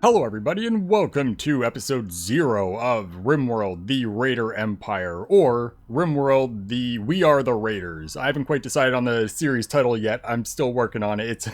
Hello everybody and welcome to episode 0 of RimWorld, the Raider Empire, or RimWorld, the We Are the Raiders. I haven't quite decided on the series title yet, I'm still working on it.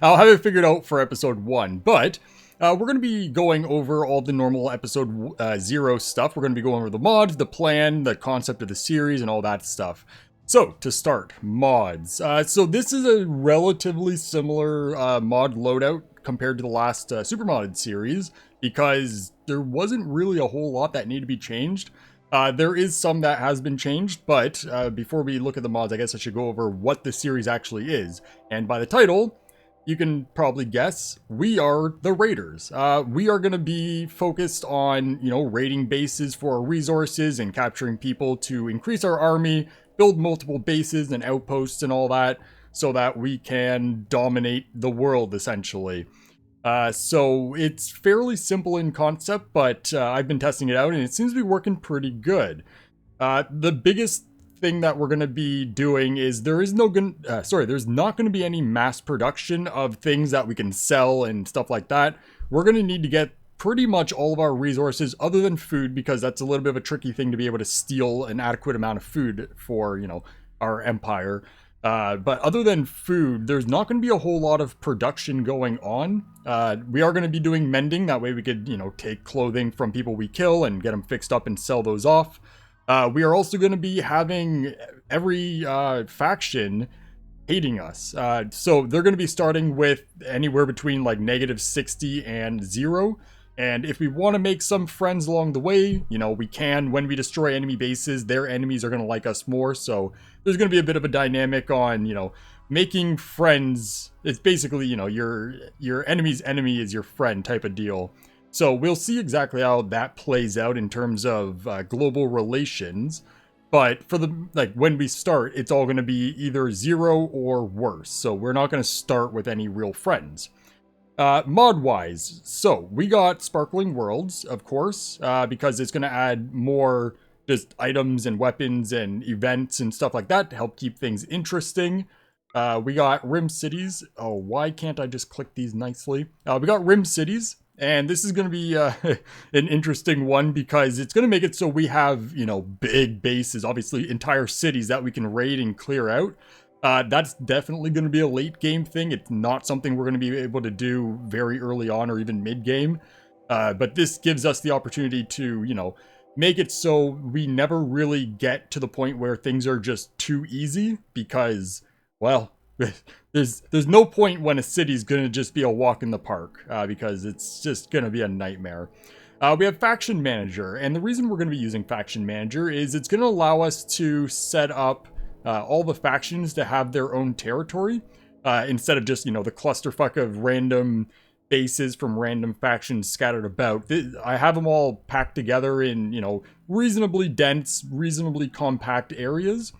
I'll have it figured out for episode 1, but we're going to be going over all the normal episode 0 stuff. We're going to be going over the mods, the plan, the concept of the series, and all that stuff. So, to start, mods. So this is a relatively similar mod loadout compared to the last super modded series, because there wasn't really a whole lot that needed to be changed. There is some that has been changed, but before we look at the mods, I guess I should go over what the series actually is. And by the title, you can probably guess, we are the Raiders. We are going to be focused on, raiding bases for our resources and capturing people to increase our army, build multiple bases and outposts and all that, so that we can dominate the world, essentially. So it's fairly simple in concept, but I've been testing it out and it seems to be working pretty good. The biggest thing that we're going to be doing is there's not going to be any mass production of things that we can sell and stuff like that. We're going to need to get pretty much all of our resources other than food, because that's a little bit of a tricky thing to be able to steal an adequate amount of food for, our empire. But other than food, there's not going to be a whole lot of production going on. We are going to be doing mending. That way we could, take clothing from people we kill and get them fixed up and sell those off. We are also going to be having every faction hating us. So they're going to be starting with anywhere between like -60 and 0. And if we want to make some friends along the way, we can. When we destroy enemy bases, their enemies are going to like us more. So there's going to be a bit of a dynamic on, making friends. It's basically, your enemy's enemy is your friend type of deal. So we'll see exactly how that plays out in terms of global relations. But for when we start, it's all going to be either 0 or worse. So we're not going to start with any real friends. Mod-wise, so we got Sparkling Worlds, of course, because it's going to add more just items and weapons and events and stuff like that to help keep things interesting. We got Rim Cities. Oh, why can't I just click these nicely? We got Rim Cities, and this is going to be an interesting one because it's going to make it so we have, big bases, obviously entire cities that we can raid and clear out. That's definitely going to be a late game thing. It's not something we're going to be able to do very early on or even mid game. But this gives us the opportunity to, make it so we never really get to the point where things are just too easy, because, well, there's no point when a city's going to just be a walk in the park, because it's just going to be a nightmare. We have Faction Manager, and the reason we're going to be using Faction Manager is it's going to allow us to set up all the factions to have their own territory, instead of just, the clusterfuck of random bases from random factions scattered about. I have them all packed together in, reasonably dense, reasonably compact areas.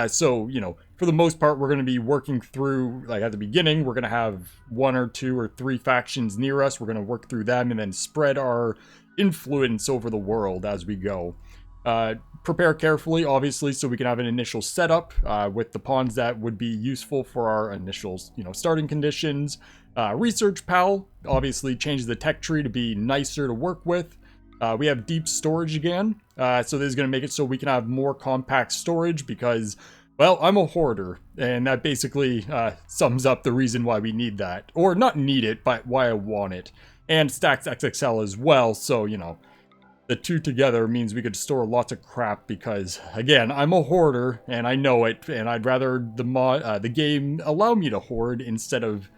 So, for the most part, we're going to be working through, at the beginning, we're going to have 1 or 2 or 3 factions near us. We're going to work through them and then spread our influence over the world as we go. Prepare carefully, obviously, so we can have an initial setup with the pawns that would be useful for our initial, starting conditions. Research Pal obviously changes the tech tree to be nicer to work with. We have deep storage again, so this is going to make it so we can have more compact storage because, well, I'm a hoarder, and that basically sums up the reason why we need that. Or not need it, but why I want it. And Stacks XXL as well, so, the two together means we could store lots of crap because, again, I'm a hoarder and I know it, and I'd rather the game allow me to hoard instead of,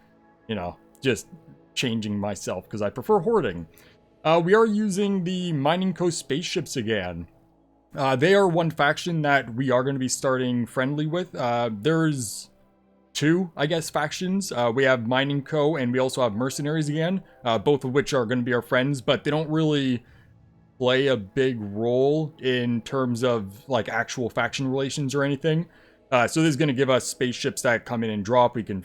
just changing myself because I prefer hoarding. We are using the Mining Co. spaceships again. They are one faction that we are going to be starting friendly with. There's 2, I guess, factions. We have Mining Co. and we also have Mercenaries again, both of which are going to be our friends, but they don't really play a big role in terms of actual faction relations or anything. So this is going to give us spaceships that come in and drop. We can,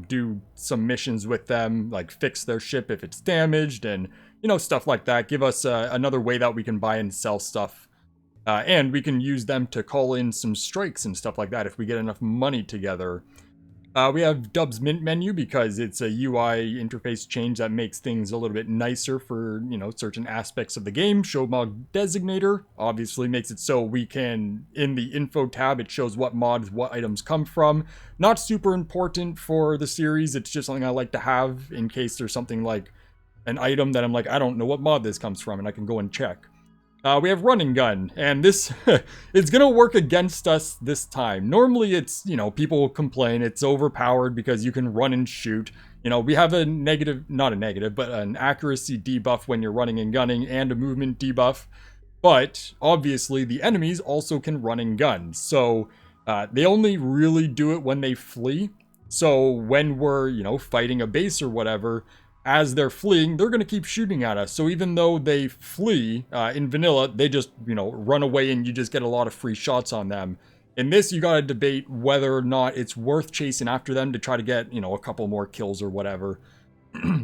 do some missions with them, like fix their ship if it's damaged and, stuff like that. Give us another way that we can buy and sell stuff. And we can use them to call in some strikes and stuff like that if we get enough money together. We have Dub's Mint menu because it's a UI interface change that makes things a little bit nicer for, certain aspects of the game. Show mod designator obviously makes it so we can, in the info tab, it shows what mods, what items come from. Not super important for the series. It's just something I like to have in case there's something like an item that I'm like, I don't know what mod this comes from, and I can go and check. We have running gun, and this it's gonna work against us this time. Normally it's, people complain it's overpowered because you can run and shoot. We have a negative, not a negative, but an accuracy debuff when you're running and gunning, and a movement debuff. But obviously the enemies also can run and gun, so they only really do it when they flee. So when we're, fighting a base or whatever, as they're fleeing, they're going to keep shooting at us. So even though they flee in vanilla, they just, run away and you just get a lot of free shots on them. In this, you got to debate whether or not it's worth chasing after them to try to get, a couple more kills or whatever.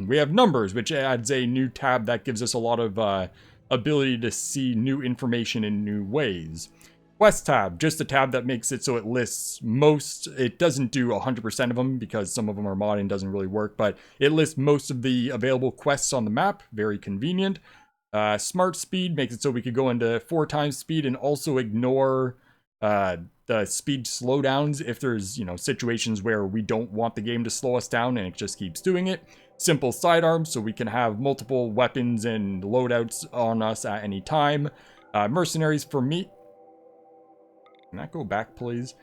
We have numbers, which adds a new tab that gives us a lot of ability to see new information in new ways. Quest tab, just a tab that makes it so it lists most, it doesn't do 100% of them because some of them are modded and doesn't really work, but it lists most of the available quests on the map, very convenient. Smart speed makes it so we could go into 4 times speed and also ignore the speed slowdowns if there's, situations where we don't want the game to slow us down and it just keeps doing it. Simple sidearms, so we can have multiple weapons and loadouts on us at any time. Mercenaries for me. Can that go back, please?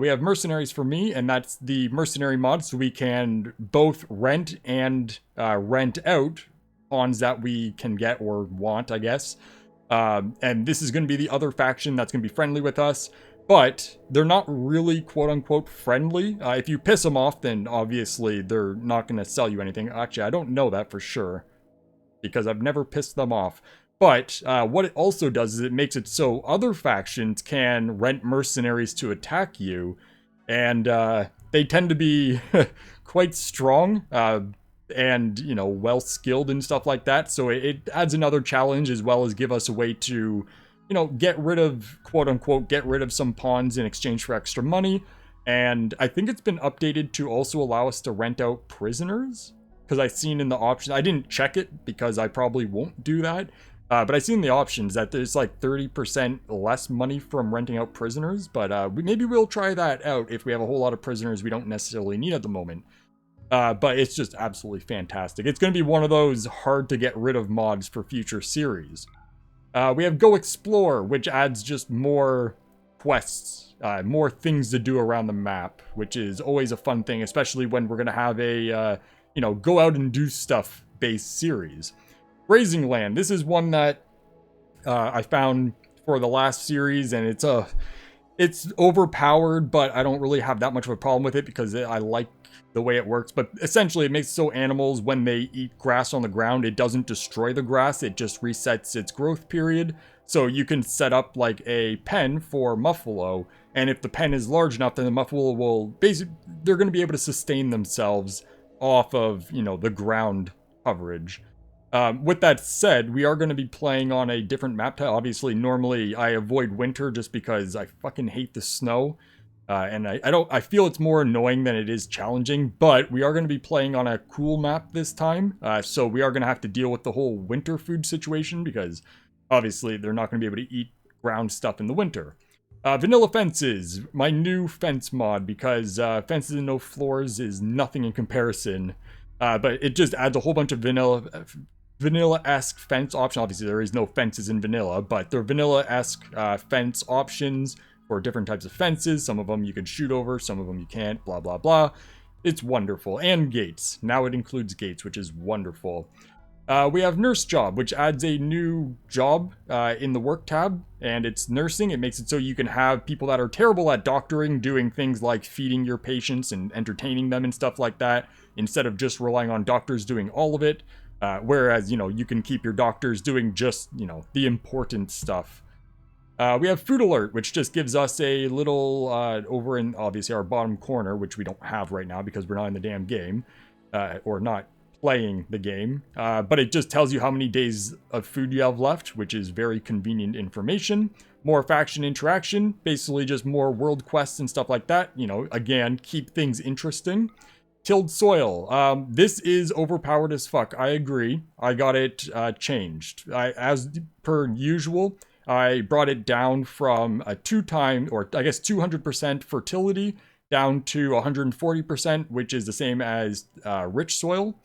We have Mercenaries for me, and that's the mercenary mod, so we can both rent and rent out pawns that we can get or want, I guess. And this is going to be the other faction that's going to be friendly with us, but they're not really quote-unquote friendly. If you piss them off, then obviously they're not going to sell you anything. Actually, I don't know that for sure, because I've never pissed them off. But what it also does is it makes it so other factions can rent mercenaries to attack you, and they tend to be quite strong and, well skilled and stuff like that. So it adds another challenge as well as give us a way to, get rid of, quote unquote, get rid of some pawns in exchange for extra money. And I think it's been updated to also allow us to rent out prisoners, because I've seen in the options, I didn't check it because I probably won't do that. But I've seen the options that there's like 30% less money from renting out prisoners, but maybe we'll try that out if we have a whole lot of prisoners we don't necessarily need at the moment. But it's just absolutely fantastic. It's going to be one of those hard to get rid of mods for future series. We have Go Explore, which adds just more quests, more things to do around the map, which is always a fun thing, especially when we're going to have a, go out and do stuff based series. Grazing Land. This is one that I found for the last series, and it's overpowered, but I don't really have that much of a problem with it because I like the way it works. But essentially, it makes it so animals, when they eat grass on the ground, it doesn't destroy the grass. It just resets its growth period. So you can set up like a pen for Muffalo, and if the pen is large enough, then the Muffalo will basically, they're going to be able to sustain themselves off of, the ground coverage. With that said, we are going to be playing on a different map type. Obviously, normally I avoid winter just because I fucking hate the snow. And I feel it's more annoying than it is challenging, but we are going to be playing on a cool map this time. So we are going to have to deal with the whole winter food situation because obviously they're not going to be able to eat ground stuff in the winter. Vanilla fences, my new fence mod, because fences and no floors is nothing in comparison. But it just adds a whole bunch of vanilla-esque fence options. Obviously, there is no fences in vanilla, but they're vanilla-esque fence options for different types of fences. Some of them you can shoot over, some of them you can't, blah, blah, blah. It's wonderful. And gates. Now it includes gates, which is wonderful. We have Nurse Job, which adds a new job in the work tab, and it's nursing. It makes it so you can have people that are terrible at doctoring doing things like feeding your patients and entertaining them and stuff like that, instead of just relying on doctors doing all of it. Whereas, you can keep your doctors doing just, the important stuff. We have Food Alert, which just gives us a little, over in, obviously, our bottom corner, which we don't have right now because we're not in the damn game, or not playing the game. But it just tells you how many days of food you have left, which is very convenient information. More faction interaction, basically just more world quests and stuff like that. You know, again, keep things interesting. Tilled soil. This is overpowered as fuck. I agree. I got it changed. As per usual, I brought it down from a 200% fertility down to 140%, which is the same as rich soil.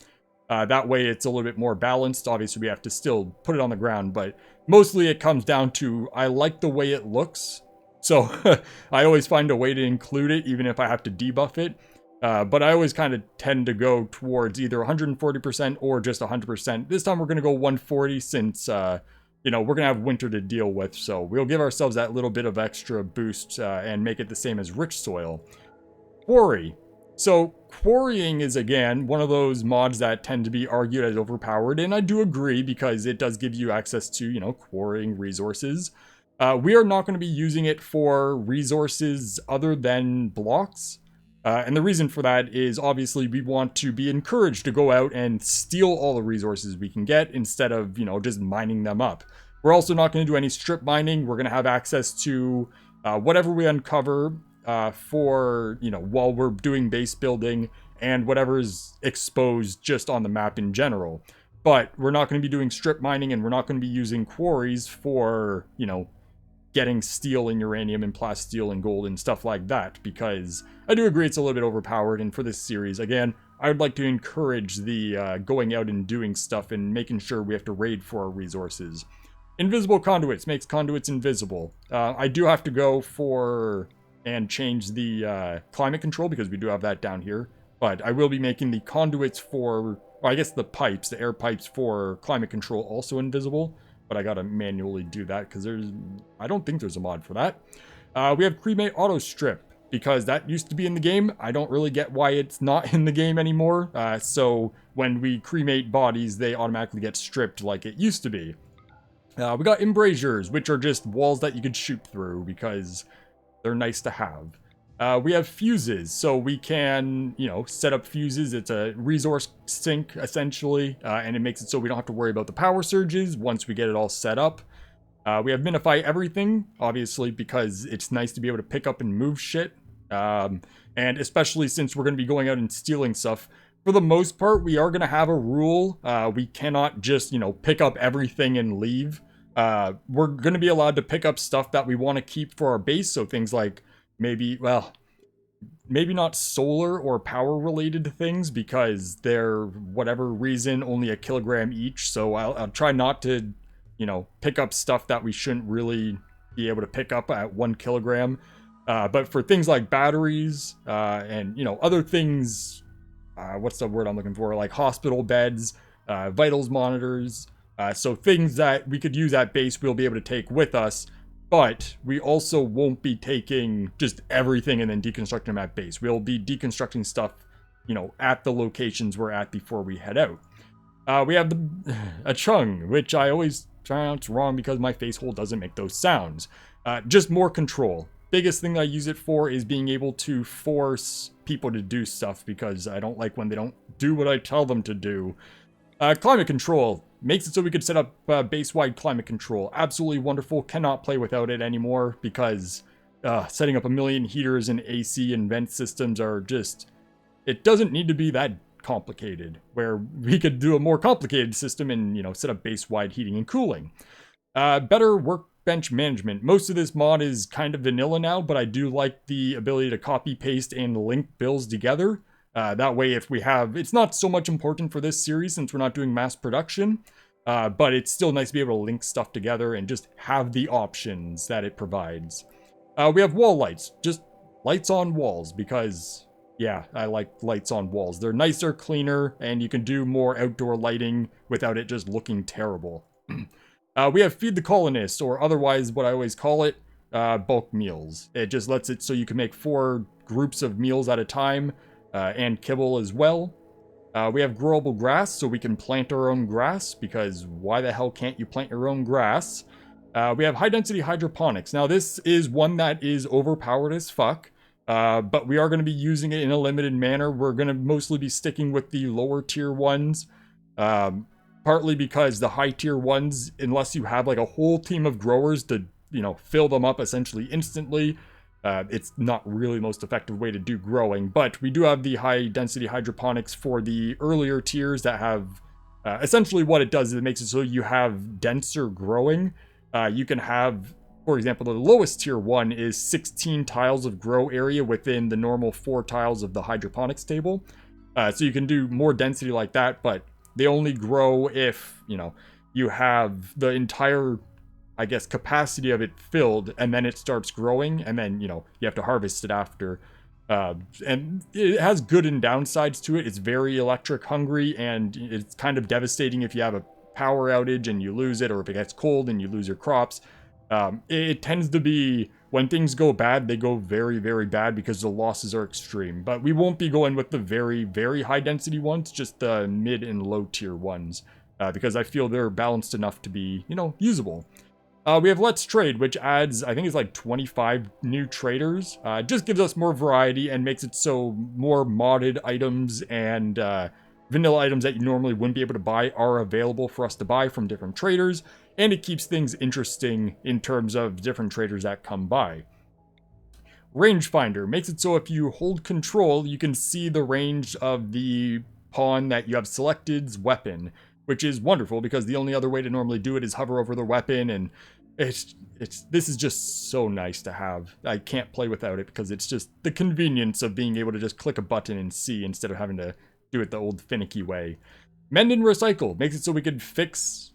That way it's a little bit more balanced. Obviously, we have to still put it on the ground, but mostly it comes down to I like the way it looks. So I always find a way to include it, even if I have to debuff it. But I always kind of tend to go towards either 140% or just 100%. This time we're going to go 140 since, you know, we're going to have winter to deal with. So we'll give ourselves that little bit of extra boost and make it the same as rich soil. Quarry. So quarrying is, again, one of those mods that tend to be argued as overpowered. And I do agree because it does give you access to, you know, quarrying resources. We are not going to be using it for resources other than blocks. And the reason for that is obviously we want to be encouraged to go out and steal all the resources we can get instead of, you know, just mining them up. We're also not going to do any strip mining. We're going to have access to whatever we uncover for, you know, while we're doing base building and whatever's exposed just on the map in general. But we're not going to be doing strip mining and we're not going to be using quarries for, you know, getting steel and uranium and plasteel and gold and stuff like that, because I do agree it's a little bit overpowered. And for this series, again, I would like to encourage the going out and doing stuff and making sure we have to raid for our resources. Invisible conduits makes conduits invisible. I do have to go for and change the climate control because we do have that down here, but I will be making the conduits for, well, I guess the pipes, the air pipes for climate control also invisible. But I gotta manually do that because I don't think there's a mod for that. We have cremate auto strip because that used to be in the game. I don't really get why it's not in the game anymore. So when we cremate bodies, they automatically get stripped like it used to be. We got embrasures, which are just walls that you could shoot through because they're nice to have. We have fuses, so we can, you know, set up fuses. It's a resource sink, essentially, and it makes it so we don't have to worry about the power surges once we get it all set up. We have minify everything, obviously, because it's nice to be able to pick up and move shit. And especially since we're going to be going out and stealing stuff. For the most part, we are going to have a rule. We cannot just, you know, pick up everything and leave. We're going to be allowed to pick up stuff that we want to keep for our base, so things like maybe not solar or power related things because they're, whatever reason, only 1 kilogram each. So I'll try not to, you know, pick up stuff that we shouldn't really be able to pick up at 1 kilogram. But for things like batteries and, you know, other things, what's the word I'm looking for? Like hospital beds, vitals monitors. So things that we could use at base, we'll be able to take with us. But we also won't be taking just everything and then deconstructing them at base. We'll be deconstructing stuff, you know, at the locations we're at before we head out. We have a chung, which I always pronounce wrong because my face hole doesn't make those sounds. Just more control. Biggest thing I use it for is being able to force people to do stuff because I don't like when they don't do what I tell them to do. Climate control. Makes it so we could set up base-wide climate control. Absolutely wonderful. Cannot play without it anymore because setting up 1 million heaters and AC and vent systems are just... It doesn't need to be that complicated, where we could do a more complicated system and, you know, set up base-wide heating and cooling. Better workbench management. Most of this mod is kind of vanilla now, but I do like the ability to copy, paste, and link builds together. That way, if we have, it's not so much important for this series since we're not doing mass production, but it's still nice to be able to link stuff together and just have the options that it provides. We have wall lights, just lights on walls because, yeah, I like lights on walls. They're nicer, cleaner, and you can do more outdoor lighting without it just looking terrible. We have feed the colonists, or otherwise what I always call it, bulk meals. It just lets it so you can make 4 groups of meals at a time. And kibble as well. We have growable grass, so we can plant our own grass, because why the hell can't you plant your own grass? We have high density hydroponics. Now this is one that is overpowered as fuck, but we are going to be using it in a limited manner. We're going to mostly be sticking with the lower tier ones, partly because the high tier ones, unless you have like a whole team of growers to fill them up essentially instantly. It's not really the most effective way to do growing, but we do have the high density hydroponics for the earlier tiers that have essentially what it does is it makes it so you have denser growing. You can have, for example, the lowest tier 1 is 16 tiles of grow area within the normal 4 tiles of the hydroponics table. So you can do more density like that, but they only grow if, you have the entire, I guess, capacity of it filled, and then it starts growing, and then, you have to harvest it after. And it has good and downsides to it. It's very electric hungry, and it's kind of devastating if you have a power outage and you lose it, or if it gets cold and you lose your crops. It tends to be, when things go bad, they go very, very bad because the losses are extreme. But we won't be going with the very, very high density ones, just the mid and low tier ones, because I feel they're balanced enough to be, usable. We have Let's Trade, which adds, I think it's like 25 new traders. Just gives us more variety and makes it so more modded items and vanilla items that you normally wouldn't be able to buy are available for us to buy from different traders. And it keeps things interesting in terms of different traders that come by. Rangefinder makes it so if you hold control, you can see the range of the pawn that you have selected's weapon, which is wonderful because the only other way to normally do it is hover over the weapon, and this is just so nice to have. I can't play without it because it's just the convenience of being able to just click a button and see instead of having to do it the old finicky way. Mend and Recycle makes it so we could fix,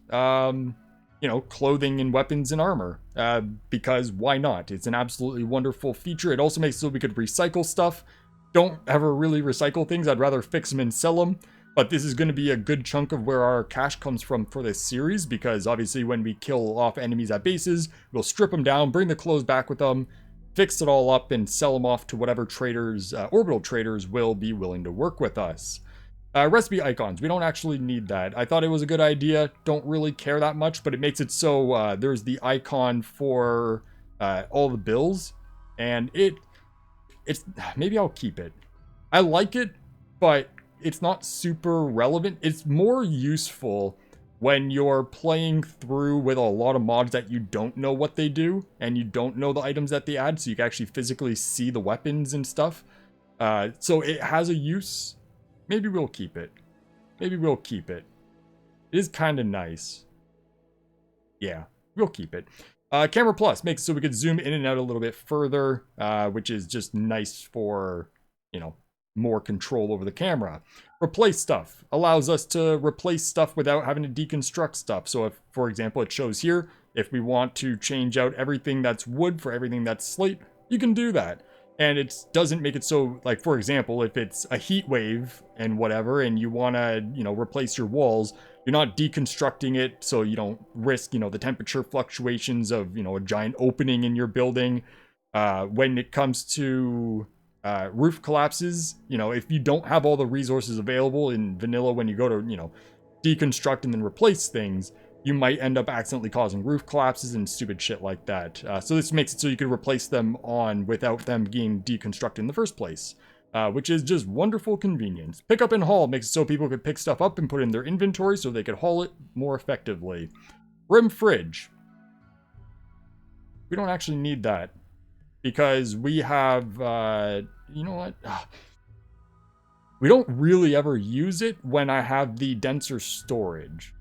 clothing and weapons and armor, because why not? It's an absolutely wonderful feature. It also makes it so we could recycle stuff. Don't ever really recycle things. I'd rather fix them and sell them. But this is going to be a good chunk of where our cash comes from for this series, because obviously when we kill off enemies at bases, we'll strip them down, bring the clothes back with them, fix it all up, and sell them off to whatever traders, orbital traders, will be willing to work with us. Recipe icons, we don't actually need that. I thought it was a good idea, don't really care that much, but it makes it so there's the icon for all the bills, and it's maybe I'll keep it. I like it, but it's not super relevant. It's more useful when you're playing through with a lot of mods that you don't know what they do, and you don't know the items that they add, so you can actually physically see the weapons and stuff. So it has a use. Maybe we'll keep it. Maybe we'll keep it. It is kind of nice. Yeah, we'll keep it. Camera Plus makes it so we could zoom in and out a little bit further, which is just nice for, more control over the camera. Replace stuff allows us to replace stuff without having to deconstruct stuff. So if, for example, it shows here, if we want to change out everything that's wood for everything that's slate, you can do that. And it doesn't make it so, like, for example, if it's a heat wave and whatever, and you want to, replace your walls, you're not deconstructing it so you don't risk, the temperature fluctuations of, a giant opening in your building. When it comes to roof collapses, if you don't have all the resources available in vanilla when you go to, deconstruct and then replace things, you might end up accidentally causing roof collapses and stupid shit like that. So this makes it so you can replace them on without them being deconstructed in the first place, which is just wonderful convenience. Pick up and haul makes it so people could pick stuff up and put it in their inventory so they could haul it more effectively. Rim Fridge. We don't actually need that, because we have, you know what? We don't really ever use it when I have the denser storage.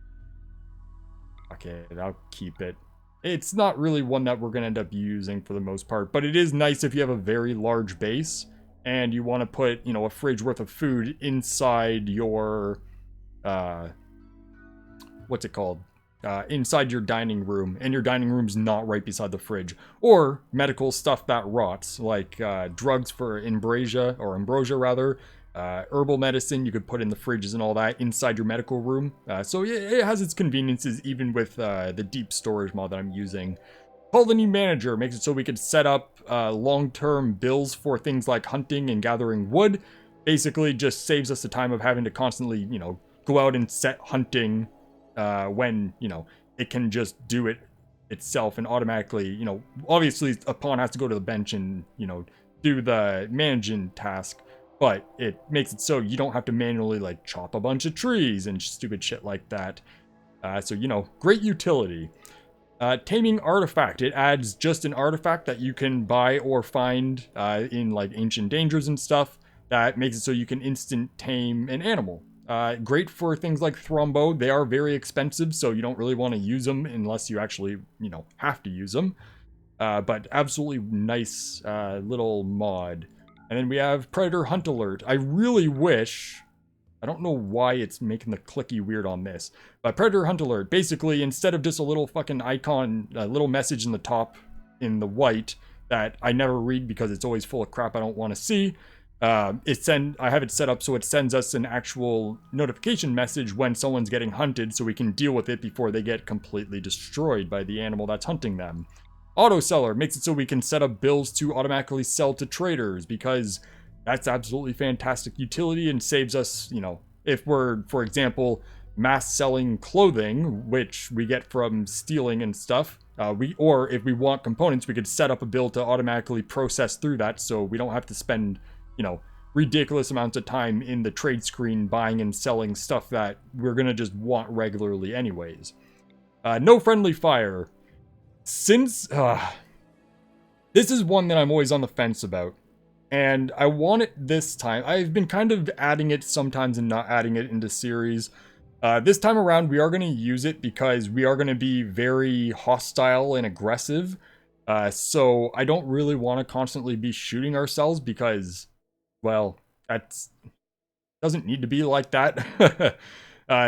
Okay, I'll keep it. It's not really one that we're going to end up using for the most part, but it is nice if you have a very large base and you want to put, a fridge worth of food inside your, what's it called? Inside your dining room, and your dining room's not right beside the fridge, or medical stuff that rots, like drugs for ambrosia rather, herbal medicine you could put in the fridges and all that inside your medical room. So it has its conveniences even with the deep storage mod that I'm using. Colony Manager makes it so we could set up long-term bills for things like hunting and gathering wood. Basically just saves us the time of having to constantly, go out and set hunting when, it can just do it itself and automatically, obviously a pawn has to go to the bench and, do the managing task, but it makes it so you don't have to manually, like, chop a bunch of trees and stupid shit like that. So, great utility. Taming artifact. It adds just an artifact that you can buy or find in like ancient dangers and stuff. That makes it so you can instant tame an animal. Great for things like Thrombo. They are very expensive, so you don't really want to use them unless you actually, have to use them. But absolutely nice little mod. And then we have Predator Hunt Alert. I really wish... I don't know why it's making the clicky weird on this. But Predator Hunt Alert, basically, instead of just a little fucking icon, a little message in the top in the white that I never read because it's always full of crap I don't want to see, I have it set up so it sends us an actual notification message when someone's getting hunted so we can deal with it before they get completely destroyed by the animal that's hunting them. Auto Seller makes it so we can set up bills to automatically sell to traders because... that's absolutely fantastic utility and saves us, if we're, for example, mass selling clothing, which we get from stealing and stuff, or if we want components, we could set up a bill to automatically process through that so we don't have to spend, ridiculous amounts of time in the trade screen buying and selling stuff that we're going to just want regularly anyways. No friendly fire. Since, this is one that I'm always on the fence about. And I want it this time. I've been kind of adding it sometimes and not adding it into series. This time around, we are going to use it because we are going to be very hostile and aggressive. So I don't really want to constantly be shooting ourselves because, well, that doesn't need to be like that.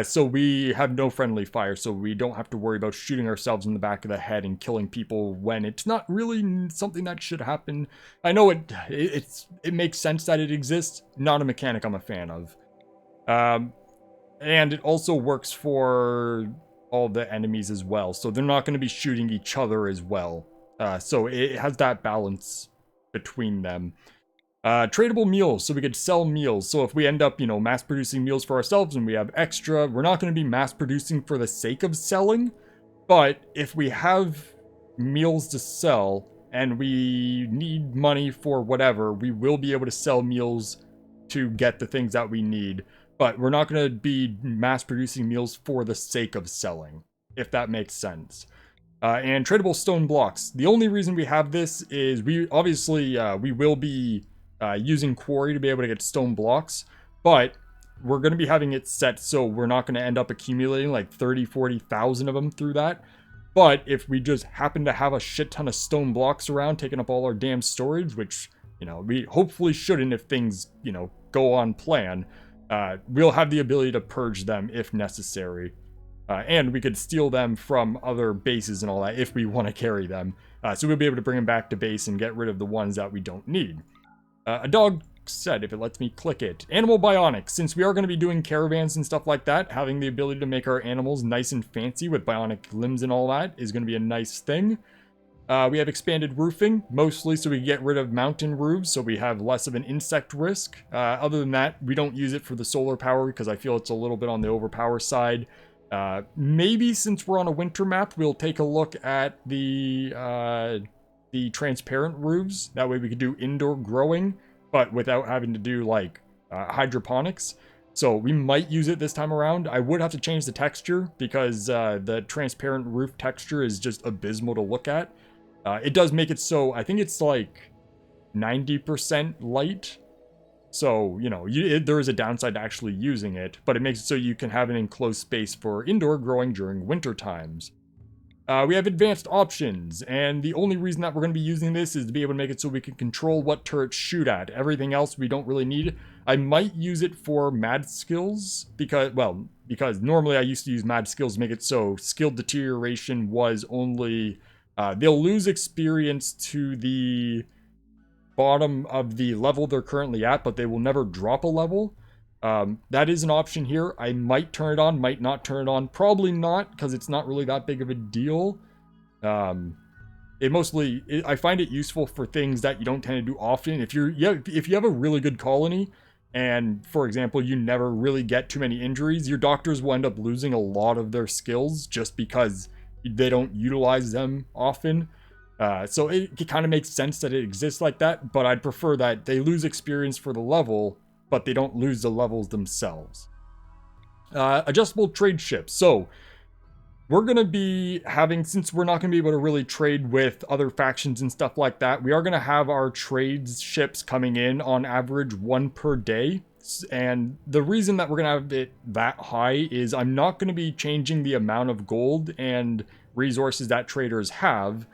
So we have no friendly fire, so we don't have to worry about shooting ourselves in the back of the head and killing people when it's not really something that should happen. I know it makes sense that it exists, not a mechanic I'm a fan of. And it also works for all the enemies as well, so they're not going to be shooting each other as well. So it has that balance between them. Tradable meals, so we could sell meals. So if we end up, mass producing meals for ourselves and we have extra, we're not going to be mass producing for the sake of selling. But if we have meals to sell and we need money for whatever, we will be able to sell meals to get the things that we need. But we're not going to be mass producing meals for the sake of selling, if that makes sense. And tradable stone blocks. The only reason we have this is we will be using quarry to be able to get stone blocks, but we're going to be having it set so we're not going to end up accumulating like 40,000 of them through that. But if we just happen to have a shit ton of stone blocks around taking up all our damn storage, which we hopefully shouldn't if things go on plan, we'll have the ability to purge them if necessary. And we could steal them from other bases and all that if we want to carry them. So we'll be able to bring them back to base and get rid of the ones that we don't need. A dog said if it lets me click it. Animal bionics. Since we are going to be doing caravans and stuff like that, having the ability to make our animals nice and fancy with bionic limbs and all that is going to be a nice thing. We have expanded roofing, mostly so we get rid of mountain roofs, so we have less of an insect risk. Other than that, we don't use it for the solar power because I feel it's a little bit on the overpower side. Maybe since we're on a winter map, we'll take a look at the transparent roofs. That way we could do indoor growing, but without having to do like hydroponics. So we might use it this time around. I would have to change the texture because the transparent roof texture is just abysmal to look at. It does make it so, I think it's like 90% light. So, there is a downside to actually using it, but it makes it so you can have an enclosed space for indoor growing during winter times. We have advanced options, and the only reason that we're going to be using this is to be able to make it so we can control what turrets shoot at. Everything else we don't really need. I might use it for mad skills, because normally I used to use mad skills to make it so skill deterioration was only... they'll lose experience to the bottom of the level they're currently at, but they will never drop a level. That is an option here. I might turn it on, might not turn it on. Probably not, because it's not really that big of a deal. I find it useful for things that you don't tend to do often. If you have a really good colony, and for example, you never really get too many injuries, your doctors will end up losing a lot of their skills just because they don't utilize them often. So it kind of makes sense that it exists like that, but I'd prefer that they lose experience for the level, but they don't lose the levels themselves. Adjustable trade ships. So we're going to be having, since we're not going to be able to really trade with other factions and stuff like that, we are going to have our trades ships coming in on average 1 per day. And the reason that we're going to have it that high is I'm not going to be changing the amount of gold and resources that traders have.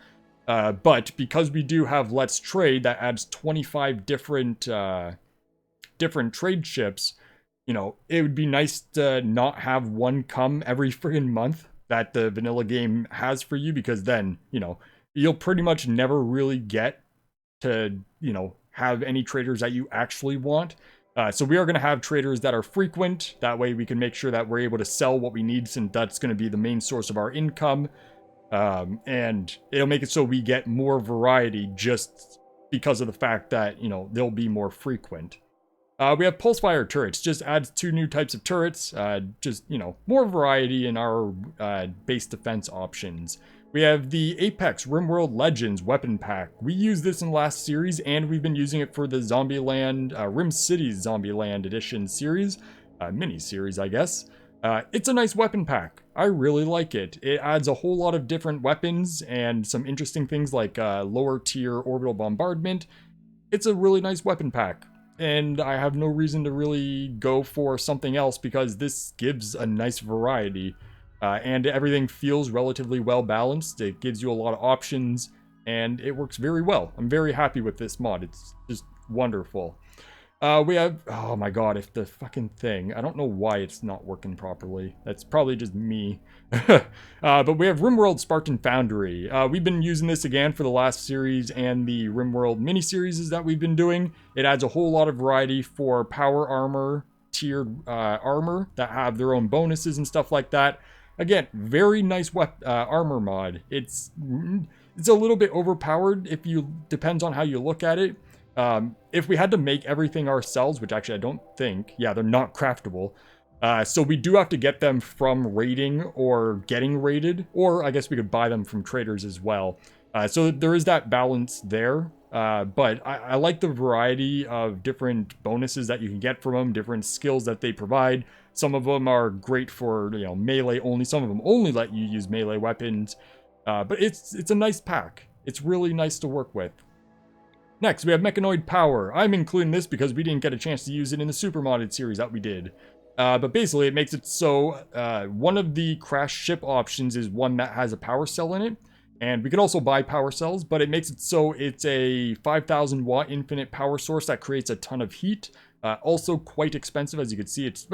But because we do have Let's Trade that adds 25 different trade ships, you know, it would be nice to not have one come every friggin' month that the vanilla game has for you, because then, you know, you'll pretty much never really get to, you know, have any traders that you actually want. So we are going to have traders that are frequent. That way we can make sure that we're able to sell what we need, since that's going to be the main source of our income. And it'll make it so we get more variety just because of the fact that, you know, they'll be more frequent. We have Pulsefire turrets, just adds 2 new types of turrets, just, you know, more variety in our base defense options. We have the Apex RimWorld Legends weapon pack. We used this in last series, and we've been using it for the Zombieland, Rim Cities Zombieland Edition series, mini-series, I guess. It's a nice weapon pack. I really like it. It adds a whole lot of different weapons and some interesting things like lower tier orbital bombardment. It's a really nice weapon pack. And I have no reason to really go for something else, because this gives a nice variety. And everything feels relatively well balanced. It gives you a lot of options, and it works very well. I'm very happy with this mod. It's just wonderful. We have, oh my god, if the fucking thing, I don't know why it's not working properly. That's probably just me. But we have RimWorld Spartan Foundry. We've been using this again for the last series and the RimWorld mini-series that we've been doing. It adds a whole lot of variety for power armor, tiered armor that have their own bonuses and stuff like that. Again, very nice armor mod. It's a little bit overpowered if you, depends on how you look at it. If we had to make everything ourselves, which actually I don't think, yeah, they're not craftable. So we do have to get them from raiding or getting raided, or I guess we could buy them from traders as well. So there is that balance there. But I like the variety of different bonuses that you can get from them, different skills that they provide. Some of them are great for, you know, melee only. Some of them only let you use melee weapons. But it's a nice pack. It's really nice to work with. Next, we have Mechanoid Power. I'm including this because we didn't get a chance to use it in the super modded series that we did. But basically, it makes it so one of the crash ship options is one that has a power cell in it. And we can also buy power cells, but it makes it so it's a 5,000 watt infinite power source that creates a ton of heat. Also quite expensive, as you can see. It's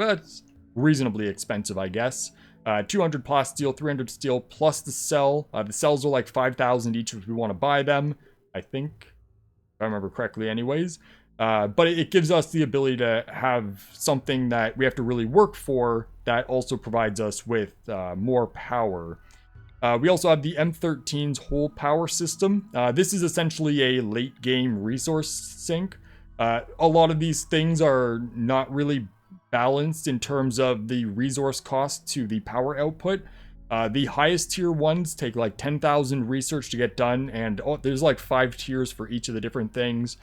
reasonably expensive, I guess. 200 plasteel, 300 steel, plus the cell. The cells are like 5,000 each if we want to buy them, I think. If I remember correctly anyways. But it gives us the ability to have something that we have to really work for that also provides us with more power. We also have the M13's whole power system. This is essentially a late game resource sink. A lot of these things are not really balanced in terms of the resource cost to the power output. The highest tier ones take like 10,000 research to get done, and there's like 5 tiers for each of the different things.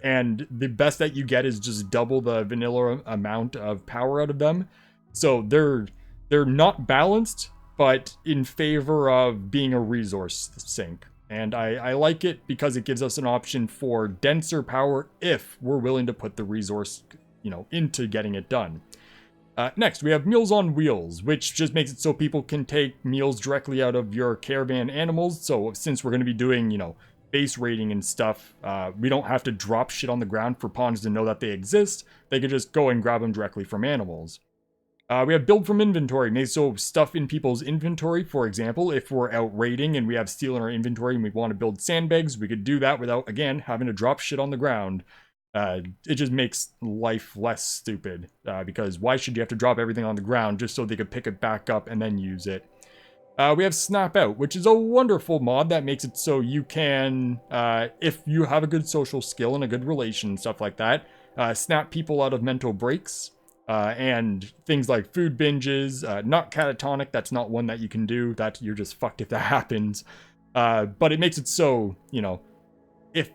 And the best that you get is just double the vanilla amount of power out of them. So they're not balanced, but in favor of being a resource sink. And I like it because it gives us an option for denser power if we're willing to put the resource, you know, into getting it done. Next, we have Meals on Wheels, which just makes it so people can take meals directly out of your caravan animals. So since we're going to be doing, you know, base raiding and stuff, we don't have to drop shit on the ground for pawns to know that they exist. They can just go and grab them directly from animals. We have Build from Inventory, makes so stuff in people's inventory. For example, if we're out raiding and we have steel in our inventory and we want to build sandbags, we could do that without, again, having to drop shit on the ground. It just makes life less stupid, because why should you have to drop everything on the ground just so they could pick it back up and then use it? We have Snap Out, which is a wonderful mod that makes it so you can, if you have a good social skill and a good relation and stuff like that, snap people out of mental breaks, and things like food binges, not catatonic, that's not one that you can do, that you're just fucked if that happens. But it makes it so, you know, if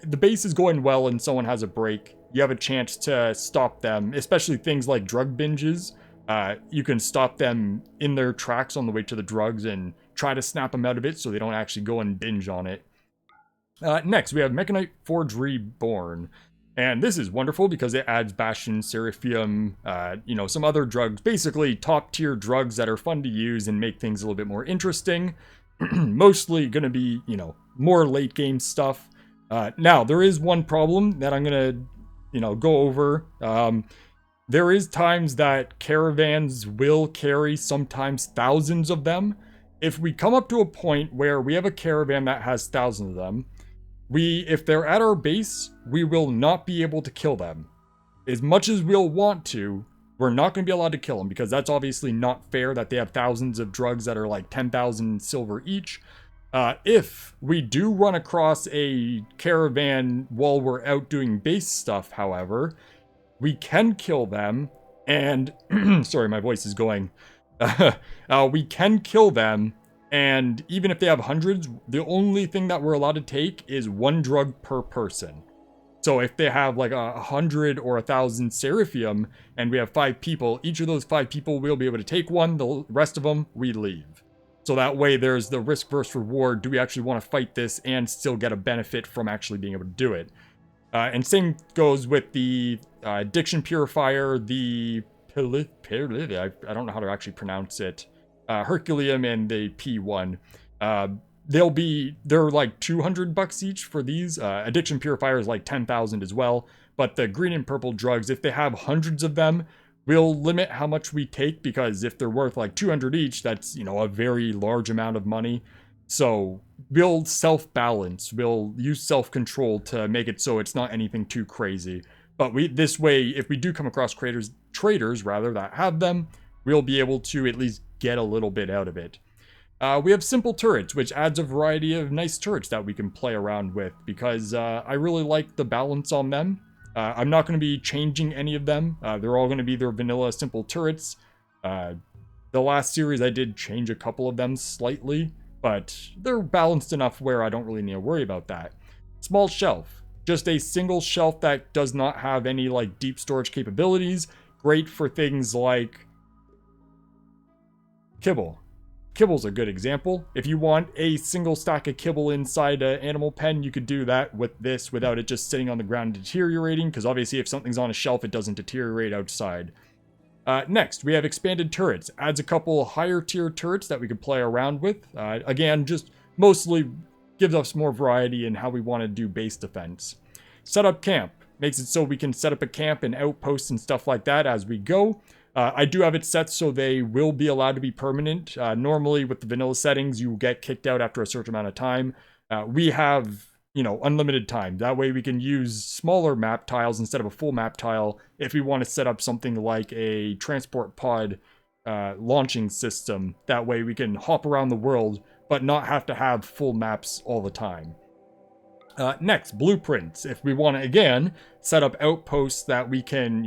the base is going well and someone has a break, you have a chance to stop them, especially things like drug binges. You can stop them in their tracks on the way to the drugs and try to snap them out of it so they don't actually go and binge on it. Next, we have Mechanite Forge Reborn. And this is wonderful because it adds Bastion, Seraphim, some other drugs. Basically, top-tier drugs that are fun to use and make things a little bit more interesting. Mostly going to be, more late-game stuff. Now, there is one problem that I'm going to, go over. There is times that caravans will carry sometimes thousands of them. If we come up to a point where we have a caravan that has thousands of them, if they're at our base, we will not be able to kill them. As much as we'll want to, we're not going to be allowed to kill them because that's obviously not fair that they have thousands of drugs that are like 10,000 silver each. If we do run across a caravan while we're out doing base stuff, however, we can kill them and... sorry, my voice is going. We can kill them. And even if they have hundreds, the only thing that we're allowed to take is 1 drug per person. So if they have like 100 or 1,000 Seraphim and we have 5 people, each of those 5 people will be able to take 1, the rest of them, we leave. So that way there's the risk versus reward. Do we actually want to fight this and still get a benefit from actually being able to do it? And same goes with the Addiction Purifier, the I don't know how to actually pronounce it. Herculeum and the P1. They're like $200 each for these. Addiction Purifier is like 10,000 as well. But the green and purple drugs, if they have hundreds of them, we'll limit how much we take because if they're worth like 200 each, that's, a very large amount of money. So we'll self-balance. We'll use self-control to make it so it's not anything too crazy. But this way, if we do come across traders that have them, we'll be able to at least get a little bit out of it. We have simple turrets, which adds a variety of nice turrets that we can play around with because I really like the balance on them. I'm not going to be changing any of them. They're all going to be their vanilla simple turrets. The last series I did change a couple of them slightly, but they're balanced enough where I don't really need to worry about that. Small shelf. Just a single shelf that does not have any like deep storage capabilities. Great for things like kibble. Kibble's a good example. If you want a single stack of kibble inside an animal pen, you could do that with this without it just sitting on the ground deteriorating, because obviously if something's on a shelf, it doesn't deteriorate outside. Next, we have expanded turrets. Adds a couple higher tier turrets that we could play around with. Again, just mostly gives us more variety in how we want to do base defense. Set up camp. Makes it so we can set up a camp and outposts and stuff like that as we go. I do have it set so they will be allowed to be permanent. Normally with the vanilla settings, you get kicked out after a certain amount of time. We have, unlimited time. That way we can use smaller map tiles instead of a full map tile if we want to set up something like a transport pod launching system. That way we can hop around the world but not have to have full maps all the time. Next, blueprints. If we want to, again, set up outposts that we can,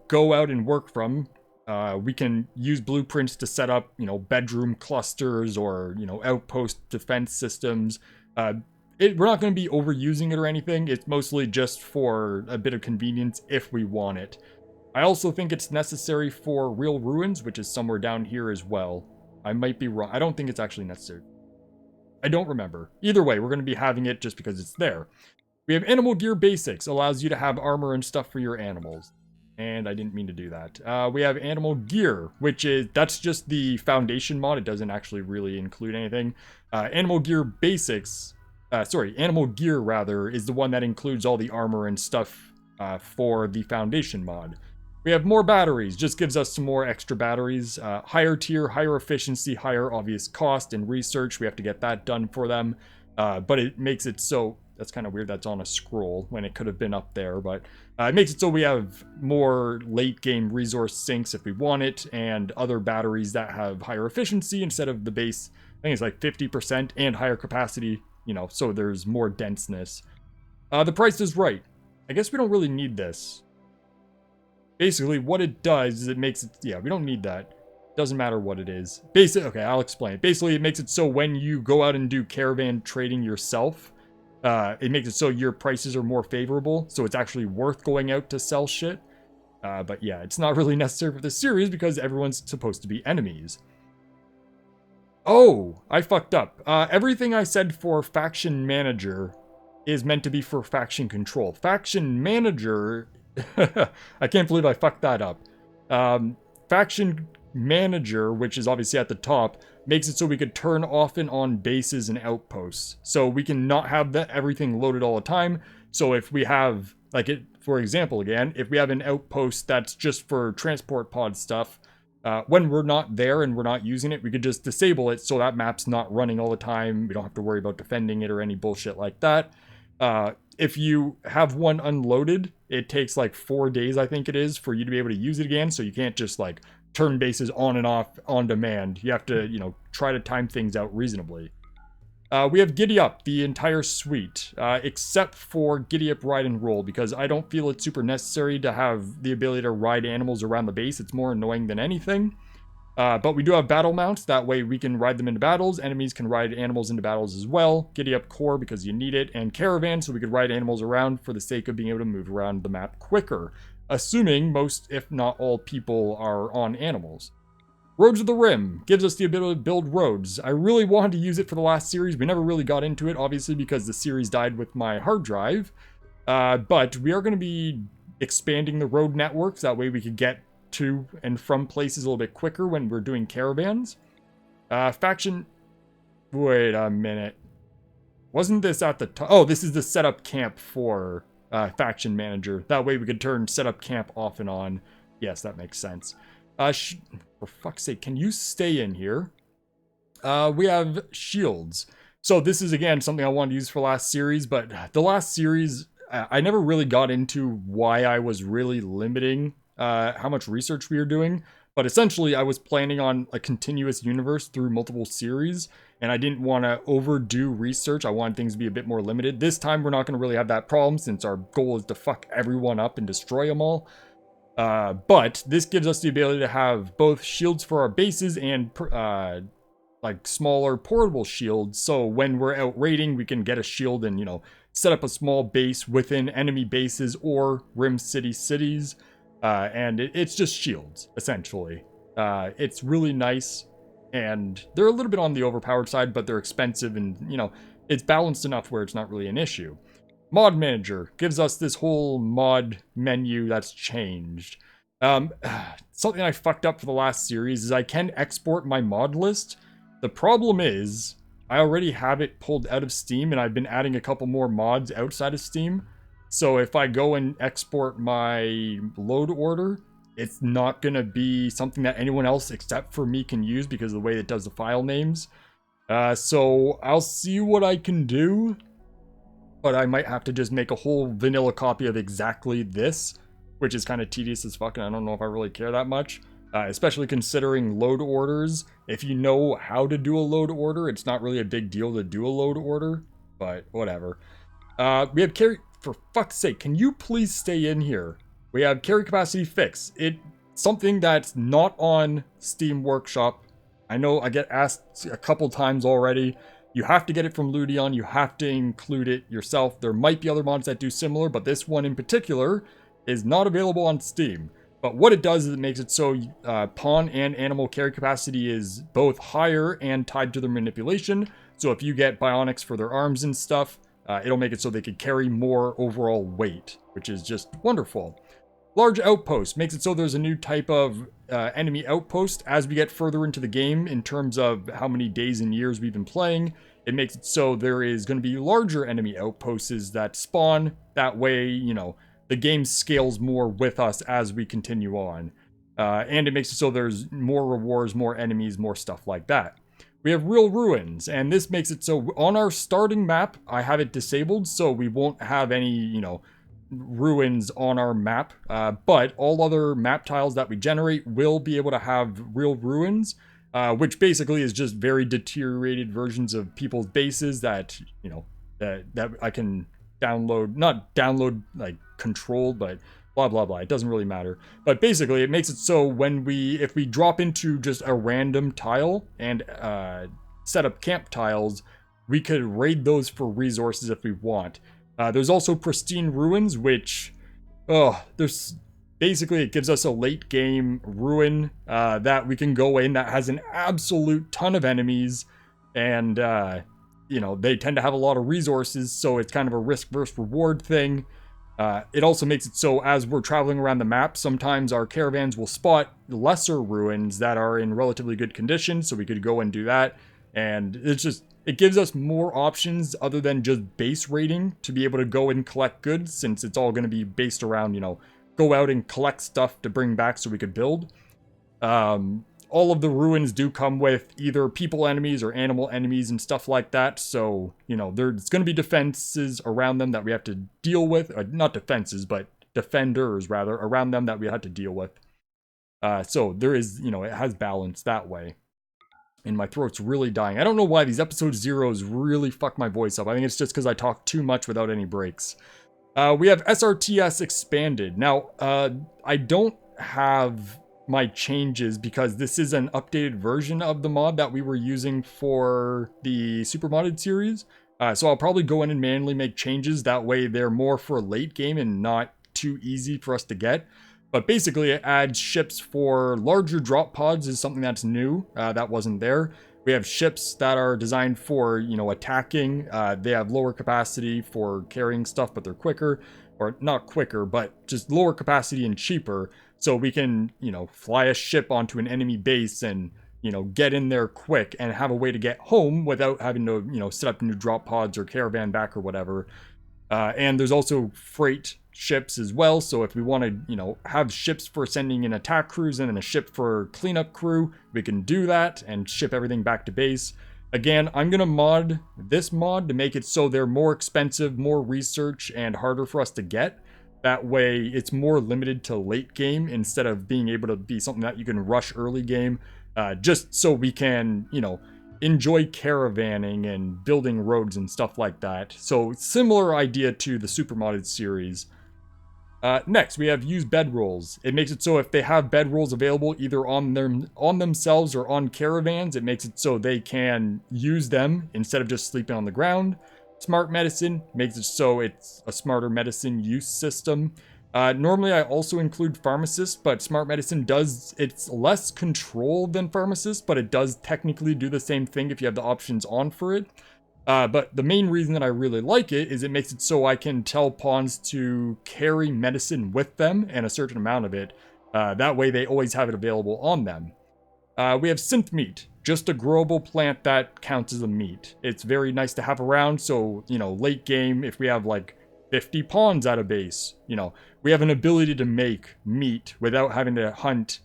go out and work from, we can use blueprints to set up, bedroom clusters or, outpost defense systems. We're not going to be overusing it or anything. It's mostly just for a bit of convenience if we want it. I also think it's necessary for real ruins, which is somewhere down here as well. I might be wrong. I don't think it's actually necessary. I don't remember. Either way, we're going to be having it just because it's there. We have animal gear basics. Allows you to have armor and stuff for your animals. And I didn't mean to do that. We have animal gear, that's just the foundation mod. It doesn't actually really include anything. Animal gear basics, animal gear rather, is the one that includes all the armor and stuff for the foundation mod. We have more batteries, just gives us some more extra batteries. Higher tier, higher efficiency, higher obvious cost and research. We have to get that done for them. But it makes it so, that's kind of weird that's on a scroll when it could have been up there. But it makes it so we have more late game resource sinks if we want it, and other batteries that have higher efficiency instead of the base. I think it's like 50% and higher capacity, so there's more denseness. The price is right. I guess we don't really need this. Basically, what it does is it makes it, we don't need that. Doesn't matter what it is. Okay, I'll explain. Basically, it makes it so when you go out and do caravan trading yourself, it makes it so your prices are more favorable, so it's actually worth going out to sell shit. But yeah, it's not really necessary for this series because everyone's supposed to be enemies. Oh, I fucked up. Everything I said for Faction Manager is meant to be for Faction Control. Faction Manager... I can't believe I fucked that up. Faction Manager, which is obviously at the top, makes it so we could turn off and on bases and outposts. So we can not have everything loaded all the time. So if we have, like, for example, again, if we have an outpost that's just for transport pod stuff, when we're not there and we're not using it, we could just disable it so that map's not running all the time. We don't have to worry about defending it or any bullshit like that. If you have one unloaded, it takes like 4 days, I think it is, for you to be able to use it again. So you can't just like turn bases on and off on demand. You have to, you know, try to time things out reasonably. We have Giddy Up, the entire suite, except for Giddy Up Ride and Roll, because I don't feel it's super necessary to have the ability to ride animals around the base. It's more annoying than anything. But we do have battle mounts. That way we can ride them into battles. Enemies can ride animals into battles as well. Giddy Up Core because you need it. And Caravan so we could ride animals around for the sake of being able to move around the map quicker. Assuming most, if not all, people are on animals. Roads of the Rim gives us the ability to build roads. I really wanted to use it for the last series. We never really got into it, obviously, because the series died with my hard drive. But we are going to be expanding the road networks. That way we could get to and from places a little bit quicker when we're doing caravans. Faction... Wait a minute. Wasn't this at the top? Oh, this is the setup camp for Faction Manager. That way we could turn setup camp off and on. Yes, that makes sense. For fuck's sake, can you stay in here? We have shields. So this is, again, something I wanted to use for last series, but the last series, I never really got into why I was really limiting how much research we were doing. But essentially, I was planning on a continuous universe through multiple series, and I didn't want to overdo research. I wanted things to be a bit more limited. This time, we're not going to really have that problem, since our goal is to fuck everyone up and destroy them all. But this gives us the ability to have both shields for our bases and like smaller portable shields. So when we're out raiding, we can get a shield and, you know, set up a small base within enemy bases or Rim City cities. And it's just shields, essentially. It's really nice, and they're a little bit on the overpowered side, but they're expensive, and, you know, it's balanced enough where it's not really an issue. Mod Manager gives us this whole mod menu that's changed. Something I fucked up for the last series is I can export my mod list. The problem is, I already have it pulled out of Steam, and I've been adding a couple more mods outside of Steam. So if I go and export my load order, it's not going to be something that anyone else except for me can use because of the way it does the file names. So I'll see what I can do, but I might have to just make a whole vanilla copy of exactly this, which is kind of tedious as fuck, and I don't know if I really care that much. Especially considering load orders. If you know how to do a load order, it's not really a big deal to do a load order, but whatever. We have carry... For fuck's sake, can you please stay in here? We have carry capacity fix. It's something that's not on Steam Workshop. I know I get asked a couple times already. You have to get it from Ludion. You have to include it yourself. There might be other mods that do similar, but this one in particular is not available on Steam. But what it does is it makes it so pawn and animal carry capacity is both higher and tied to their manipulation. So if you get bionics for their arms and stuff, it'll make it so they could carry more overall weight, which is just wonderful. Large outpost makes it so there's a new type of enemy outpost as we get further into the game in terms of how many days and years we've been playing. It makes it so there is going to be larger enemy outposts that spawn. That way, you know, the game scales more with us as we continue on. And it makes it so there's more rewards, more enemies, more stuff like that. We have real ruins, and this makes it so on our starting map, I have it disabled, so we won't have any, you know, ruins on our map. But all other map tiles that we generate will be able to have real ruins, which basically is just very deteriorated versions of people's bases that, you know, that I can download, not download like controlled, but blah blah blah, it doesn't really matter. But basically it makes it so when if we drop into just a random tile and set up camp tiles, we could raid those for resources if we want. There's also pristine ruins, which there's basically it gives us a late game ruin that we can go in that has an absolute ton of enemies, and you know, they tend to have a lot of resources, so it's kind of a risk versus reward thing. It also makes it so as we're traveling around the map, sometimes our caravans will spot lesser ruins that are in relatively good condition, so we could go and do that. And it gives us more options other than just base raiding to be able to go and collect goods, since it's all going to be based around, you know, go out and collect stuff to bring back so we could build. All of the ruins do come with either people enemies or animal enemies and stuff like that. So, you know, there's going to be defenses around them that we have to deal with. Not defenses, but defenders, rather, around them that we have to deal with. So there is, you know, it has balance that way. And my throat's really dying. I don't know why these episode zeros really fuck my voice up. I think it's just because I talk too much without any breaks. We have SRTS expanded. Now, I don't have my changes because this is an updated version of the mod that we were using for the super modded series. So I'll probably go in and manually make changes. That way they're more for late game and not too easy for us to get. But basically it adds ships for larger drop pods is something that's new. That wasn't there. We have ships that are designed for, you know, attacking. They have lower capacity for carrying stuff, but they're quicker. Or not quicker, but just lower capacity and cheaper. So we can, you know, fly a ship onto an enemy base and, you know, get in there quick and have a way to get home without having to, you know, set up new drop pods or caravan back or whatever. And there's also freight ships as well. So if we want to, you know, have ships for sending in attack crews and then a ship for cleanup crew, we can do that and ship everything back to base. Again, I'm going to mod this mod to make it so they're more expensive, more research, and harder for us to get. That way, it's more limited to late game instead of being able to be something that you can rush early game. Just so we can, you know, enjoy caravanning and building roads and stuff like that. So, similar idea to the super modded series. Next, we have use bedrolls. It makes it so if they have bedrolls available either on themselves or on caravans, it makes it so they can use them instead of just sleeping on the ground. Smart medicine makes it so it's a smarter medicine use system. Normally I also include pharmacists, but smart medicine it's less control than pharmacists, but it does technically do the same thing if you have the options on for it. But the main reason that I really like it is it makes it so I can tell pawns to carry medicine with them and a certain amount of it. That way they always have it available on them. We have synth meat, just a growable plant that counts as a meat. It's very nice to have around, so, you know, late game, if we have like 50 pawns at a base, you know, we have an ability to make meat without having to hunt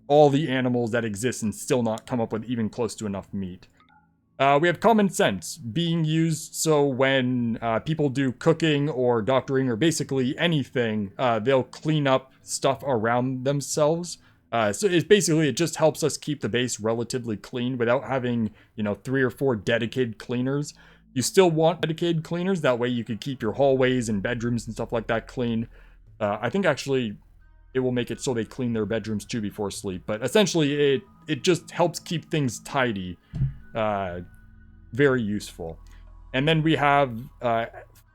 all the animals that exist and still not come up with even close to enough meat. We have common sense being used so when people do cooking or doctoring or basically anything, they'll clean up stuff around themselves. So it's basically, it just helps us keep the base relatively clean without having, you know, 3 or 4 dedicated cleaners. You still want dedicated cleaners, that way you could keep your hallways and bedrooms and stuff like that clean. I think actually it will make it so they clean their bedrooms too before sleep, but essentially it just helps keep things tidy. Very useful. And then we have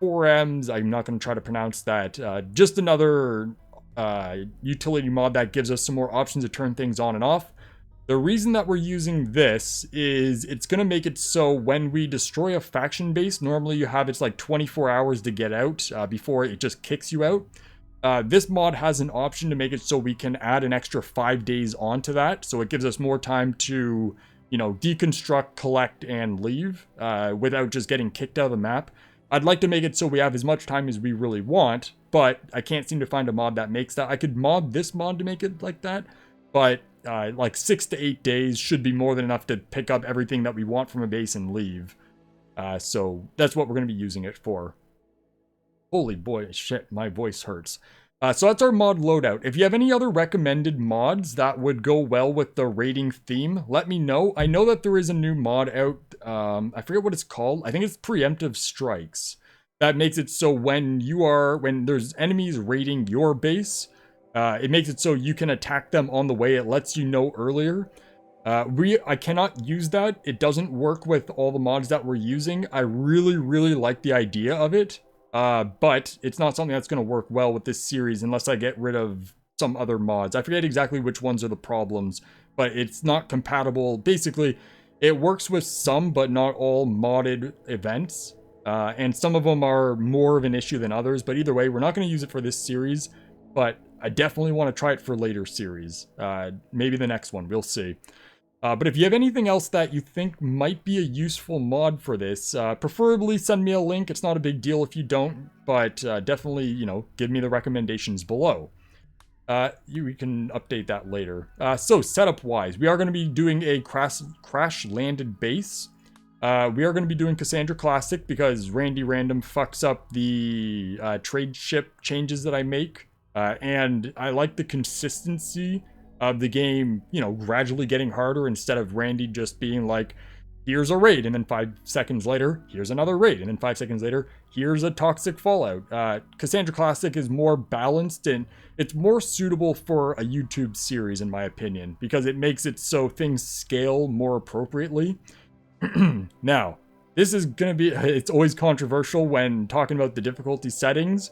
4Ms, I'm not going to try to pronounce that, just another utility mod that gives us some more options to turn things on and off. The reason that we're using this is it's going to make it so when we destroy a faction base, normally you have it's like 24 hours to get out before it just kicks you out. This mod has an option to make it so we can add an extra 5 days onto that, so it gives us more time to, you know, deconstruct, collect, and leave without just getting kicked out of the map. I'd like to make it so we have as much time as we really want, but I can't seem to find a mod that makes that. I could mod this mod to make it like that, but like 6 to 8 days should be more than enough to pick up everything that we want from a base and leave. So that's what we're going to be using it for. Holy boy, shit, my voice hurts. So that's our mod loadout. If you have any other recommended mods that would go well with the raiding theme, let me know. I know that there is a new mod out. I forget what it's called. I think it's preemptive strikes. That makes it so when there's enemies raiding your base, it makes it so you can attack them on the way. It lets you know earlier. I cannot use that. It doesn't work with all the mods that we're using. I really, really like the idea of it. but it's not something that's going to work well with this series unless I get rid of some other mods. I forget exactly which ones are the problems, but it's not compatible. Basically, it works with some, but not all modded events. And some of them are more of an issue than others, but either way, we're not going to use it for this series, but I definitely want to try it for later series. Maybe the next one, we'll see. But if you have anything else that you think might be a useful mod for this, preferably send me a link. It's not a big deal if you don't, but definitely, give me the recommendations below. We can update that later. So setup-wise, we are going to be doing a crash-landed base. We are going to be doing Cassandra Classic because Randy Random fucks up the trade ship changes that I make. And I like the consistency of the game, gradually getting harder instead of Randy just being like, here's a raid, and then 5 seconds later, here's another raid, and then 5 seconds later, here's a toxic fallout. Cassandra Classic is more balanced, and it's more suitable for a YouTube series, in my opinion, because it makes it so things scale more appropriately. Now, this is going to be, it's always controversial when talking about the difficulty settings.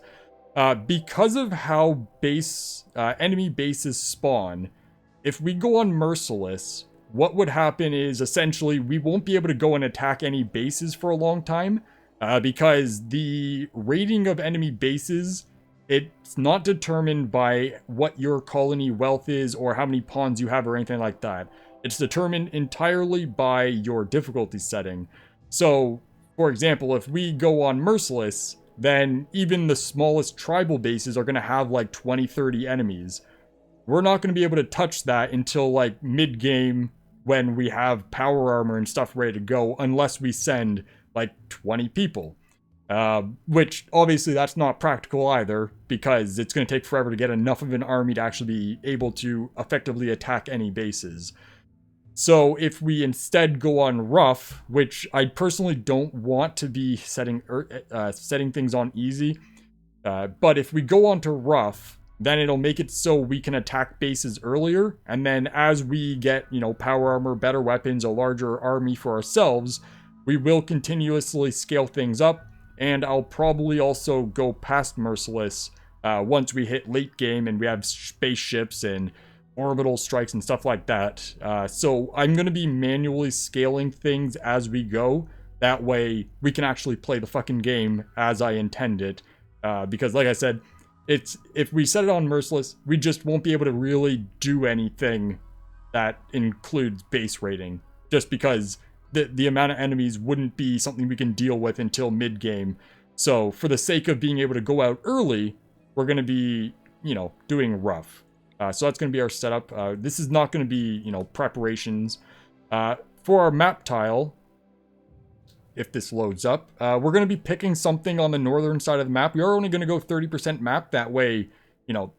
Because of how enemy bases spawn, if we go on Merciless, what would happen is essentially we won't be able to go and attack any bases for a long time, because the rating of enemy bases, it's not determined by what your colony wealth is or how many pawns you have or anything like that. It's determined entirely by your difficulty setting. So, for example, if we go on Merciless, then even the smallest tribal bases are going to have like 20, 30 enemies. We're not going to be able to touch that until like mid-game when we have power armor and stuff ready to go, unless we send like 20 people. Which obviously that's not practical either, because it's going to take forever to get enough of an army to actually be able to effectively attack any bases. So if we instead go on rough, which I personally don't want to be setting things on easy, but if we go on to rough, then it'll make it so we can attack bases earlier, and then as we get, power armor, better weapons, a larger army for ourselves, we will continuously scale things up, and I'll probably also go past Merciless once we hit late game and we have spaceships and orbital strikes and stuff like that. So I'm going to be manually scaling things as we go. That way we can actually play the fucking game as I intend it. Because like I said, if we set it on Merciless, we just won't be able to really do anything that includes base rating. Just because the amount of enemies wouldn't be something we can deal with until mid-game. So for the sake of being able to go out early, we're going to be, doing rough. So that's going to be our setup. This is not going to be, preparations. For our map tile, if this loads up, we're going to be picking something on the northern side of the map. We are only going to go 30% map. That way,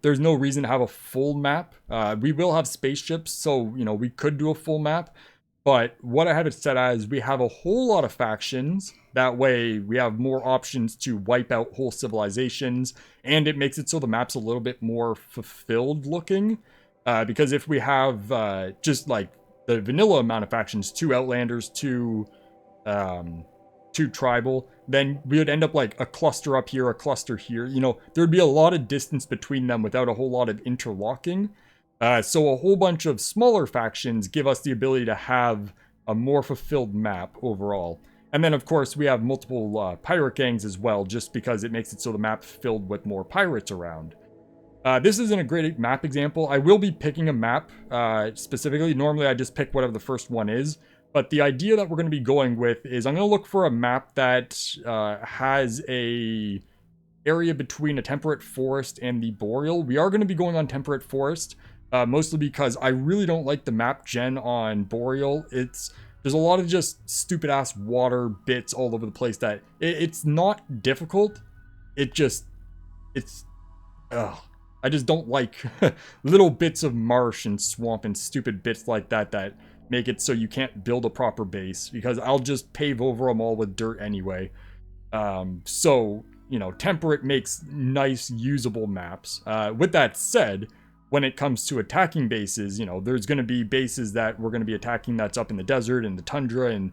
there's no reason to have a full map. We will have spaceships, so, we could do a full map. But what I have it set as, we have a whole lot of factions. That way, we have more options to wipe out whole civilizations. And it makes it so the map's a little bit more fulfilled looking. Because if we have just like the vanilla amount of factions, 2 Outlanders, 2 Tribal, then we would end up like a cluster up here, a cluster here. There'd be a lot of distance between them without a whole lot of interlocking. So a whole bunch of smaller factions give us the ability to have a more fulfilled map overall. And then, of course, we have multiple pirate gangs as well, just because it makes it so the map's filled with more pirates around. This isn't a great map example. I will be picking a map specifically. Normally, I just pick whatever the first one is. But the idea that we're going to be going with is I'm going to look for a map that has a area between a temperate forest and the boreal. We are going to be going on temperate forest. Mostly because I really don't like the map gen on Boreal. There's a lot of just stupid ass water bits all over the place that it's not difficult. I just don't like little bits of marsh and swamp and stupid bits like that make it so you can't build a proper base, because I'll just pave over them all with dirt anyway. So, temperate makes nice usable maps. With that said, when it comes to attacking bases, there's going to be bases that we're going to be attacking that's up in the desert and the tundra and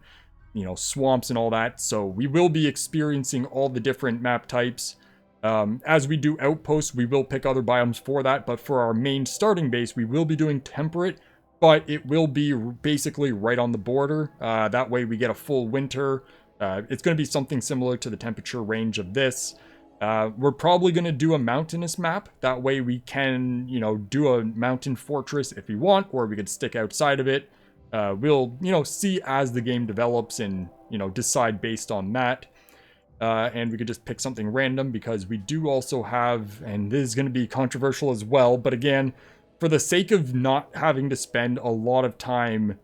swamps and all that. So we will be experiencing all the different map types. As we do outposts, we will pick other biomes for that, but for our main starting base, we will be doing temperate, but it will be basically right on the border. That way we get a full winter. It's going to be something similar to the temperature range of this. We're probably going to do a mountainous map. That way we can, do a mountain fortress if we want, or we could stick outside of it. We'll, see as the game develops and, decide based on that. And we could just pick something random because we do also have, and this is going to be controversial as well, but again, for the sake of not having to spend a lot of time,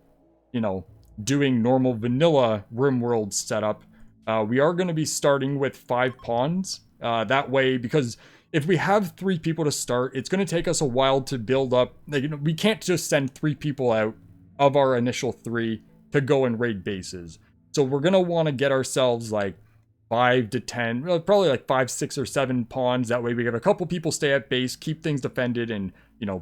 doing normal vanilla RimWorld setup, we are going to be starting with 5 pawns. That way, because if we have 3 people to start, it's going to take us a while to build up. We can't just send 3 people out of our initial 3 to go and raid bases. So we're going to want to get ourselves like 5 to 10, probably like 5, 6, or 7 pawns. That way we have a couple people stay at base, keep things defended, and,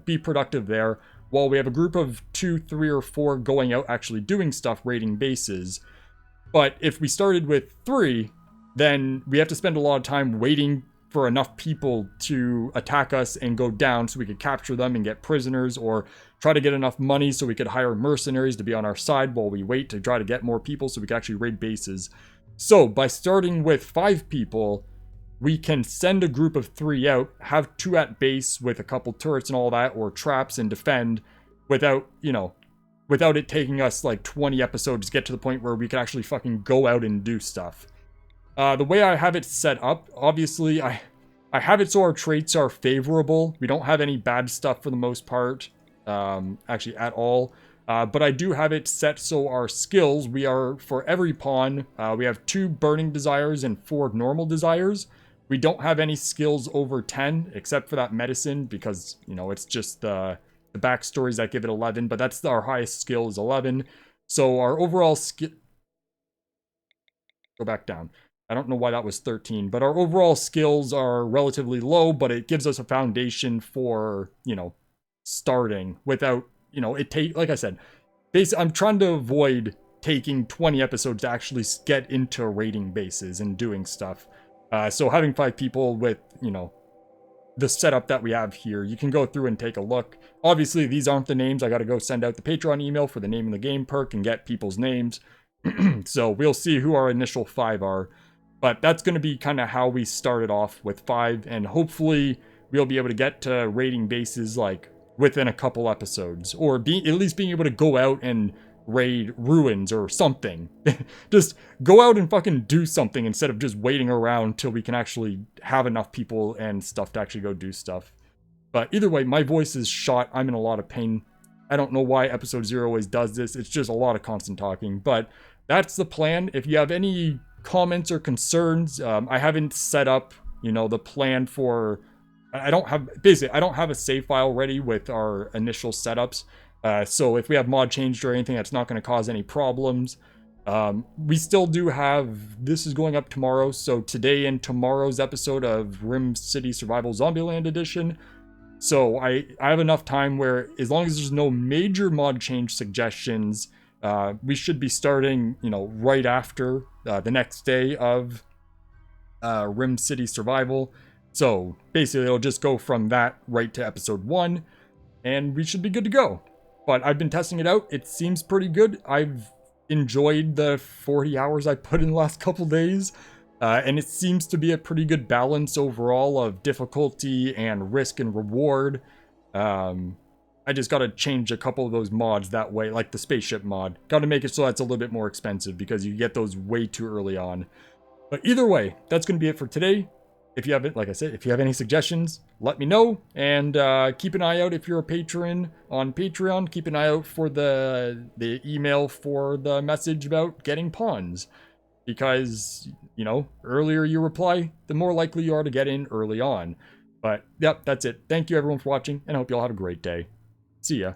be productive there. While we have a group of 2, 3, or 4 going out actually doing stuff, raiding bases. But if we started with 3, then we have to spend a lot of time waiting for enough people to attack us and go down so we could capture them and get prisoners, or try to get enough money so we could hire mercenaries to be on our side while we wait to try to get more people so we can actually raid bases. So by starting with 5 people, we can send a group of 3 out, have 2 at base with a couple turrets and all that, or traps, and defend without, without it taking us like 20 episodes to get to the point where we can actually fucking go out and do stuff. The way I have it set up, obviously, I have it so our traits are favorable. We don't have any bad stuff for the most part, actually at all. But I do have it set so our skills, we are, for every pawn, we have 2 burning desires and 4 normal desires. We don't have any skills over 10, except for that medicine, because, it's just the backstories that give it 11, but that's our highest skill is 11. So our overall skill... Go back down. I don't know why that was 13, but our overall skills are relatively low, but it gives us a foundation for, starting without... like I said, basically, I'm trying to avoid taking 20 episodes to actually get into raiding bases and doing stuff. So having 5 people with, the setup that we have here, you can go through and take a look. Obviously, these aren't the names. I got to go send out the Patreon email for the name of the game perk and get people's names. So we'll see who our initial 5 are. But that's going to be kind of how we started off with 5. And hopefully, we'll be able to get to raiding bases, like, within a couple episodes, or at least being able to go out and raid ruins or something. Just go out and fucking do something instead of just waiting around till we can actually have enough people and stuff to actually go do stuff. But either way, my voice is shot. I'm in a lot of pain. I don't know why episode 0 always does this. It's just a lot of constant talking, but that's the plan. If you have any comments or concerns, I haven't set up, the plan for... I don't have a save file ready with our initial setups. So if we have mod changed or anything, that's not going to cause any problems. We still do have, this is going up tomorrow, so today and tomorrow's episode of Rim City Survival Zombieland Edition. So I have enough time where, as long as there's no major mod change suggestions, we should be starting, right after the next day of Rim City Survival. So basically it'll just go from that right to episode 1, and we should be good to go. But I've been testing it out. It seems pretty good. I've enjoyed the 40 hours I put in the last couple days, and it seems to be a pretty good balance overall of difficulty and risk and reward. I just got to change a couple of those mods that way, like the spaceship mod. Got to make it so that's a little bit more expensive because you get those way too early on. But either way, that's going to be it for today. If you have it, like I said, if you have any suggestions, let me know. And keep an eye out if you're a patron on Patreon. Keep an eye out for the email for the message about getting pawns. Because, earlier you reply, the more likely you are to get in early on. But, yep, that's it. Thank you everyone for watching, and I hope you all have a great day. See ya.